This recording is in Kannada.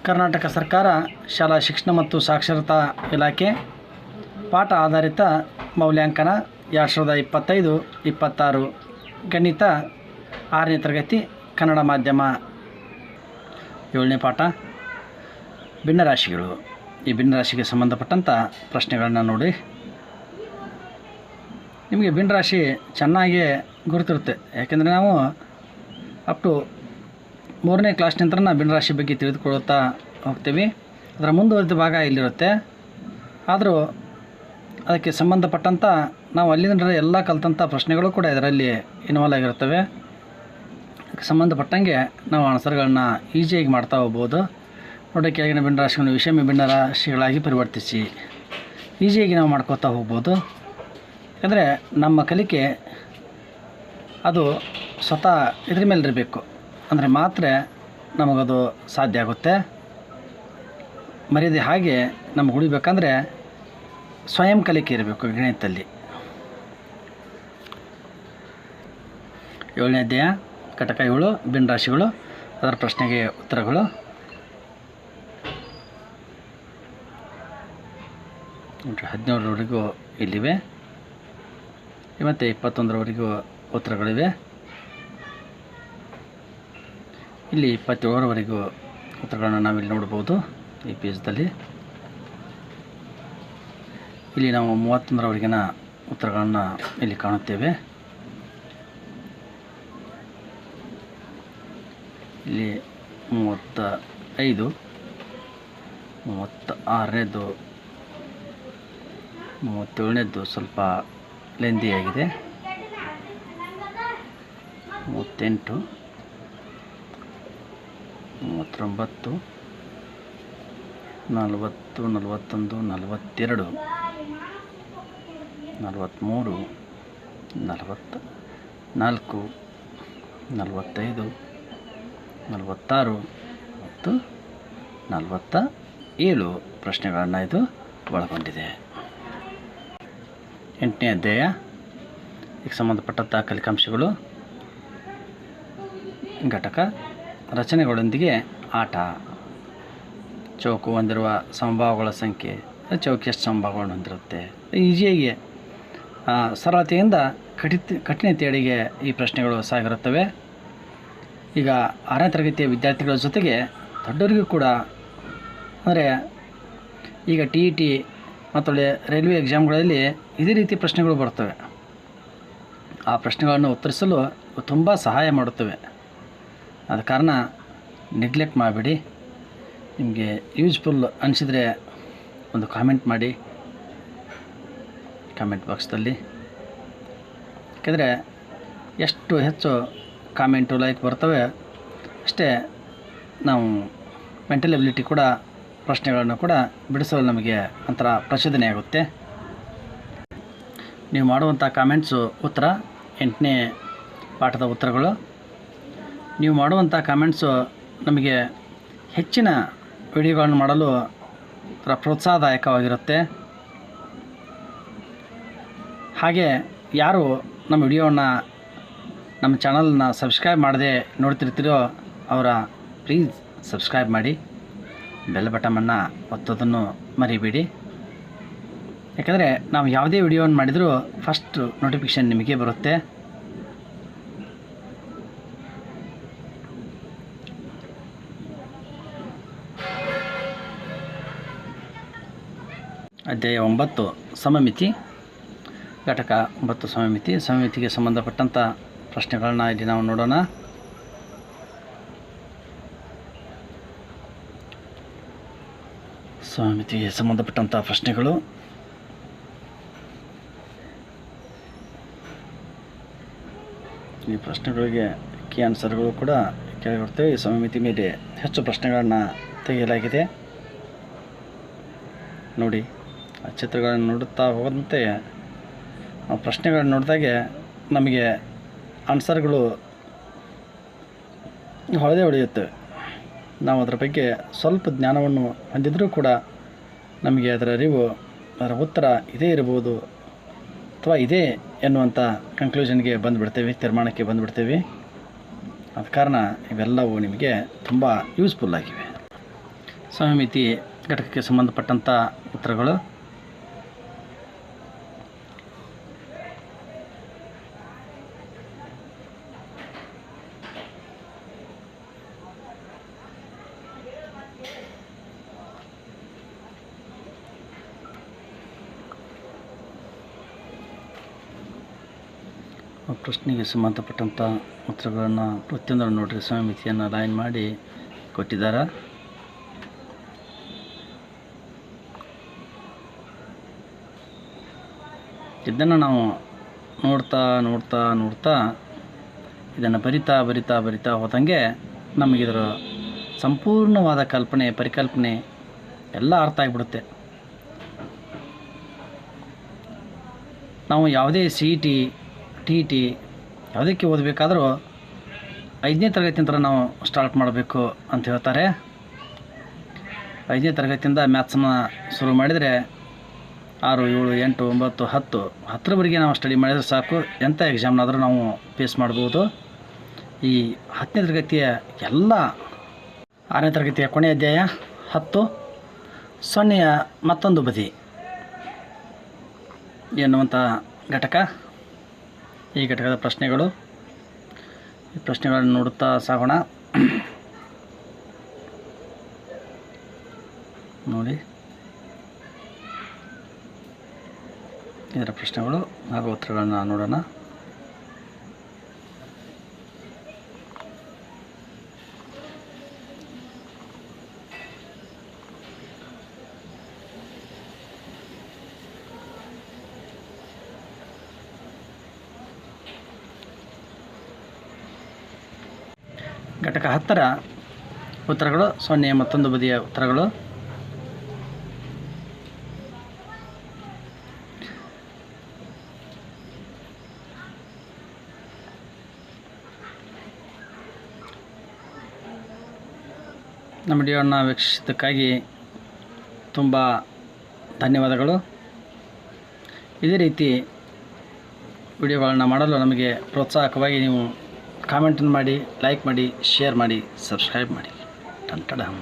ಕರ್ನಾಟಕ ಸರ್ಕಾರ ಶಾಲಾ ಶಿಕ್ಷಣ ಮತ್ತು ಸಾಕ್ಷರತಾ ಇಲಾಖೆ ಪಾಠ ಆಧಾರಿತ ಮೌಲ್ಯಾಂಕನ 2025-26 ಗಣಿತ 6ನೇ ತರಗತಿ ಕನ್ನಡ ಮಾಧ್ಯಮ 7ನೇ ಪಾಠ ಭಿನ್ನರಾಶಿಗಳು. ಈ ಭಿನ್ನರಾಶಿಗೆ ಸಂಬಂಧಪಟ್ಟಂಥ ಪ್ರಶ್ನೆಗಳನ್ನು ನೋಡಿ. ನಿಮಗೆ ಭಿನ್ನರಾಶಿ ಚೆನ್ನಾಗಿ ಗುರುತಿರುತ್ತೆ, ಯಾಕೆಂದರೆ ನಾವು ಅಪ್ ಟು 3ನೇ ಕ್ಲಾಸ್ ನಂತರ ಭಿನ್ನರಾಶಿ ಬಗ್ಗೆ ತಿಳಿದುಕೊಳ್ಳುತ್ತಾ ಹೋಗ್ತೀವಿ. ಅದರ ಮುಂದುವರೆದ ಭಾಗ ಇಲ್ಲಿರುತ್ತೆ. ಆದರೂ ಅದಕ್ಕೆ ಸಂಬಂಧಪಟ್ಟಂಥ ನಾವು ಅಲ್ಲಿಂದ ಎಲ್ಲ ಕಲಿತಂಥ ಪ್ರಶ್ನೆಗಳು ಕೂಡ ಇದರಲ್ಲಿ ಇನ್ವಾಲ್ವ್ ಆಗಿರುತ್ತವೆ. ಅದಕ್ಕೆ ಸಂಬಂಧಪಟ್ಟಂಗೆ ನಾವು ಆನ್ಸರ್ಗಳನ್ನ ಈಸಿಯಾಗಿ ಮಾಡ್ತಾ ಹೋಗ್ಬೋದು. ನೋಡಿ, ಕೆಳಗಿನ ಭಿನ್ನರಾಶಿಗಳನ್ನು ವಿಷಮ ಭಿನ್ನರಾಶಿಗಳಾಗಿ ಪರಿವರ್ತಿಸಿ ಈಸಿಯಾಗಿ ನಾವು ಮಾಡ್ಕೋತಾ ಹೋಗ್ಬೋದು. ಯಾಕಂದರೆ ನಮ್ಮ ಕಲಿಕೆ ಅದು ಸ್ವತಃ ಇದ್ರ ಮೇಲೆ ಇರಬೇಕು, ಅಂದರೆ ಮಾತ್ರ ನಮಗದು ಸಾಧ್ಯ ಆಗುತ್ತೆ. ಮರ್ಯಾದೆ ಹಾಗೆ ನಮಗೆ ಉಳಿಬೇಕಂದ್ರೆ ಸ್ವಯಂ ಕಲಿಕೆ ಇರಬೇಕು ಗಣಿತದಲ್ಲಿ. 7ನೇ ಅಧ್ಯಾಯ ಘಟಕ 7 ಭಿನ್ನರಾಶಿಗಳು, ಅದರ ಪ್ರಶ್ನೆಗೆ ಉತ್ತರಗಳು. ನೋಡಿರಿ, 17ರವರೆಗೂ ಇಲ್ಲಿವೆ ಮತ್ತು 21ರವರೆಗೂ ಉತ್ತರಗಳಿವೆ. ಇಲ್ಲಿ 27ರವರೆಗೂ ಉತ್ತರಗಳನ್ನು ನಾವಿಲ್ಲಿ ನೋಡ್ಬೋದು ಈ ಪೇಜ್ದಲ್ಲಿ. ಇಲ್ಲಿ ನಾವು 31ರವರೆಗಿನ ಉತ್ತರಗಳನ್ನು ಇಲ್ಲಿ ಕಾಣುತ್ತೇವೆ. ಇಲ್ಲಿ 35, 36ನೇದು, 37ನೇದು ಸ್ವಲ್ಪ ಲೆಂದಿಯಾಗಿದೆ. 38, 39, 40, 41, 42, 43, 44, 45, 46 ಮತ್ತು 47 ಪ್ರಶ್ನೆಗಳನ್ನು ಇದು ಒಳಗೊಂಡಿದೆ. 8ನೇ ಅಧ್ಯಾಯ ಇದಕ್ಕೆ ಸಂಬಂಧಪಟ್ಟಂಥ ಕಲಿಕಾಂಶಗಳು. ಘಟಕ ರಚನೆಗಳೊಂದಿಗೆ ಆಟ. ಚೌಕು ಹೊಂದಿರುವ ಸಮಭಾಗಗಳ ಸಂಖ್ಯೆ, ಚೌಕ ಎಷ್ಟು ಸಮಭಾಗಗಳನ್ನು ಹೊಂದಿರುತ್ತೆ. ಈಸಿಯಾಗಿ ಸರಳತೆಯಿಂದ ಕಠಿಣತೆಯಡೆಗೆ ಈ ಪ್ರಶ್ನೆಗಳು ಸಾಗಿರುತ್ತವೆ. ಈಗ 6ನೇ ತರಗತಿಯ ವಿದ್ಯಾರ್ಥಿಗಳ ಜೊತೆಗೆ ದೊಡ್ಡವರಿಗೂ ಕೂಡ, ಅಂದರೆ ಈಗ TET ಮತ್ತು ರೈಲ್ವೆ ಎಕ್ಸಾಮ್ಗಳಲ್ಲಿ ಇದೇ ರೀತಿ ಪ್ರಶ್ನೆಗಳು ಬರ್ತವೆ. ಆ ಪ್ರಶ್ನೆಗಳನ್ನು ಉತ್ತರಿಸಲು ತುಂಬ ಸಹಾಯ ಮಾಡುತ್ತವೆ. ಆದ ಕಾರಣ ನೆಗ್ಲೆಕ್ಟ್ ಮಾಡಬೇಡಿ. ನಿಮಗೆ ಯೂಸ್ಫುಲ್ ಅನಿಸಿದರೆ ಒಂದು ಕಾಮೆಂಟ್ ಮಾಡಿ ಕಾಮೆಂಟ್ ಬಾಕ್ಸ್ದಲ್ಲಿ. ಯಾಕೆಂದರೆ ಎಷ್ಟು ಹೆಚ್ಚು ಕಾಮೆಂಟು ಲೈಕ್ ಬರ್ತವೆ ಅಷ್ಟೇ ನಾವು ಮೆಂಟಲ್ ಎಬಿಲಿಟಿ ಕೂಡ ಪ್ರಶ್ನೆಗಳನ್ನು ಕೂಡ ಬಿಡಿಸಲು ನಮಗೆ ಒಂಥರ ಪ್ರಚೋದನೆ ಆಗುತ್ತೆ. ನೀವು ಮಾಡುವಂಥ ಕಾಮೆಂಟ್ಸು ಉತ್ತರ 8ನೇ ಪಾಠದ ಉತ್ತರಗಳು. ನೀವು ಮಾಡುವಂಥ ಕಾಮೆಂಟ್ಸು ನಮಗೆ ಹೆಚ್ಚಿನ ವಿಡಿಯೋಗಳನ್ನು ಮಾಡಲು ಪ್ರೋತ್ಸಾಹದಾಯಕವಾಗಿರುತ್ತೆ. ಹಾಗೆ ಯಾರು ನಮ್ಮ ವಿಡಿಯೋವನ್ನು, ನಮ್ಮ ಚಾನಲ್ನ ಸಬ್ಸ್ಕ್ರೈಬ್ ಮಾಡದೆ ನೋಡ್ತಿರ್ತೀರೋ ಅವರ ಪ್ಲೀಸ್ ಸಬ್ಸ್ಕ್ರೈಬ್ ಮಾಡಿ, ಬೆಲ್ ಬಟನನ್ನು ಒತ್ತೋದನ್ನು ಮರಿಬೇಡಿ. ಯಾಕಂದರೆ ನಾವು ಯಾವುದೇ ವಿಡಿಯೋವನ್ನು ಮಾಡಿದರೂ ಫಸ್ಟ್ ನೋಟಿಫಿಕೇಷನ್ ನಿಮಗೆ ಬರುತ್ತೆ. ಅಧ್ಯಾಯ 9 ಸಮಮಿತಿ. ಘಟಕ 9 ಸಮಮಿತಿ. ಸಮಮಿತಿಗೆ ಸಂಬಂಧಪಟ್ಟಂಥ ಪ್ರಶ್ನೆಗಳನ್ನ ಇಲ್ಲಿ ನಾವು ನೋಡೋಣ. ಸಮಮಿತಿಗೆ ಸಂಬಂಧಪಟ್ಟಂಥ ಪ್ರಶ್ನೆಗಳು. ಈ ಪ್ರಶ್ನೆಗಳಿಗೆ ಕೀ ಆನ್ಸರ್ಗಳು ಕೂಡ ಕೆಳಗಿರ್ತವೆ. ಈ ಸಮಮಿತಿ ಮೇಲೆ ಹೆಚ್ಚು ಪ್ರಶ್ನೆಗಳನ್ನು ತೆಗೆಯಲಾಗಿದೆ. ನೋಡಿ, ಆ ಚಿತ್ರಗಳನ್ನು ನೋಡುತ್ತಾ ಹೋದಂತೆ ಆ ಪ್ರಶ್ನೆಗಳನ್ನು ನೋಡಿದಾಗೆ ನಮಗೆ ಆನ್ಸರ್ಗಳು ಹೊಳೆದೇ ಹೊಳೆಯುತ್ತವೆ. ನಾವು ಅದರ ಬಗ್ಗೆ ಸ್ವಲ್ಪ ಜ್ಞಾನವನ್ನು ಹೊಂದಿದ್ರೂ ಕೂಡ ನಮಗೆ ಅದರ ಅರಿವು, ಅದರ ಉತ್ತರ ಇದೇ ಇರ್ಬೋದು ಅಥವಾ ಇದೇ ಎನ್ನುವಂಥ ಕನ್ಕ್ಲೂಷನ್ಗೆ ಬಂದುಬಿಡ್ತೇವೆ, ತೀರ್ಮಾನಕ್ಕೆ ಬಂದುಬಿಡ್ತೇವೆ. ಆದ ಕಾರಣ ಇವೆಲ್ಲವೂ ನಿಮಗೆ ತುಂಬ ಯೂಸ್ಫುಲ್ ಆಗಿವೆ. ಸಮಮಿತಿ ಘಟಕಕ್ಕೆ ಸಂಬಂಧಪಟ್ಟಂಥ ಉತ್ತರಗಳು. ಪ್ರಶ್ನೆಗೆ ಸಂಬಂಧಪಟ್ಟಂಥ ಉತ್ತರಗಳನ್ನು ಪ್ರತಿಯೊಂದನ್ನು ನೋಡಿರಿ, ಸಮಮಿತಿಯನ್ನು ಲೈನ್ ಮಾಡಿ ಕೊಟ್ಟಿದ್ದಾರೆ. ಇದನ್ನು ನಾವು ನೋಡ್ತಾ ಇದನ್ನು ಬರಿತಾ ಹೋದಂಗೆ ನಮಗಿದರ ಸಂಪೂರ್ಣವಾದ ಪರಿಕಲ್ಪನೆ ಎಲ್ಲ ಅರ್ಥ ಆಗಿಬಿಡುತ್ತೆ. ನಾವು ಯಾವುದೇ CET TET ಯಾವುದಕ್ಕೆ ಓದಬೇಕಾದ್ರೂ 5ನೇ ತರಗತಿ ನಂತರ ನಾವು ಸ್ಟಾರ್ಟ್ ಮಾಡಬೇಕು ಅಂತ ಹೇಳ್ತಾರೆ. 5ನೇ ತರಗತಿಯಿಂದ ಮ್ಯಾಥ್ಸನ್ನು ಶುರು ಮಾಡಿದರೆ 6, 7, 8, 9, 10ರವರೆಗೆ ನಾವು ಸ್ಟಡಿ ಮಾಡಿದರೆ ಸಾಕು, ಎಂಥ ಎಕ್ಸಾಮ್ನಾದರೂ ನಾವು ಫೇಸ್ ಮಾಡ್ಬೋದು. ಈ 10ನೇ ತರಗತಿಯ ಎಲ್ಲ 6ನೇ ತರಗತಿಯ ಕೊನೆಯ ಅಧ್ಯಾಯ 10 ಸೊನ್ನೆಯ ಮತ್ತೊಂದು ಬದಿ ಎನ್ನುವಂಥ ಘಟಕ. ಈ ಘಟಕದ ಪ್ರಶ್ನೆಗಳು, ಈ ಪ್ರಶ್ನೆಗಳನ್ನು ನೋಡುತ್ತಾ ಸಾಗೋಣ. ನೋಡಿ, ಇದರ ಪ್ರಶ್ನೆಗಳು ಹಾಗೂ ಉತ್ತರಗಳನ್ನು ನೋಡೋಣ. ಘಟಕ 10ರ ಉತ್ತರಗಳು, ಸೊನ್ನೆಯ ಮತ್ತೊಂದು ಬದಿಯ ಉತ್ತರಗಳು. ನಮ್ಮ ವಿಡಿಯೋವನ್ನು ವೀಕ್ಷಿಸಿದ್ದಕ್ಕಾಗಿ ತುಂಬ ಧನ್ಯವಾದಗಳು. ಇದೇ ರೀತಿ ವಿಡಿಯೋಗಳನ್ನು ಮಾಡಲು ನಮಗೆ ಪ್ರೋತ್ಸಾಹಕವಾಗಿ ನೀವು ಕಾಮೆಂಟನ್ನು ಮಾಡಿ, ಲೈಕ್ ಮಾಡಿ, ಶೇರ್ ಮಾಡಿ, ಸಬ್ಸ್ಕ್ರೈಬ್ ಮಾಡಿ. ಟಂಟಡಂ.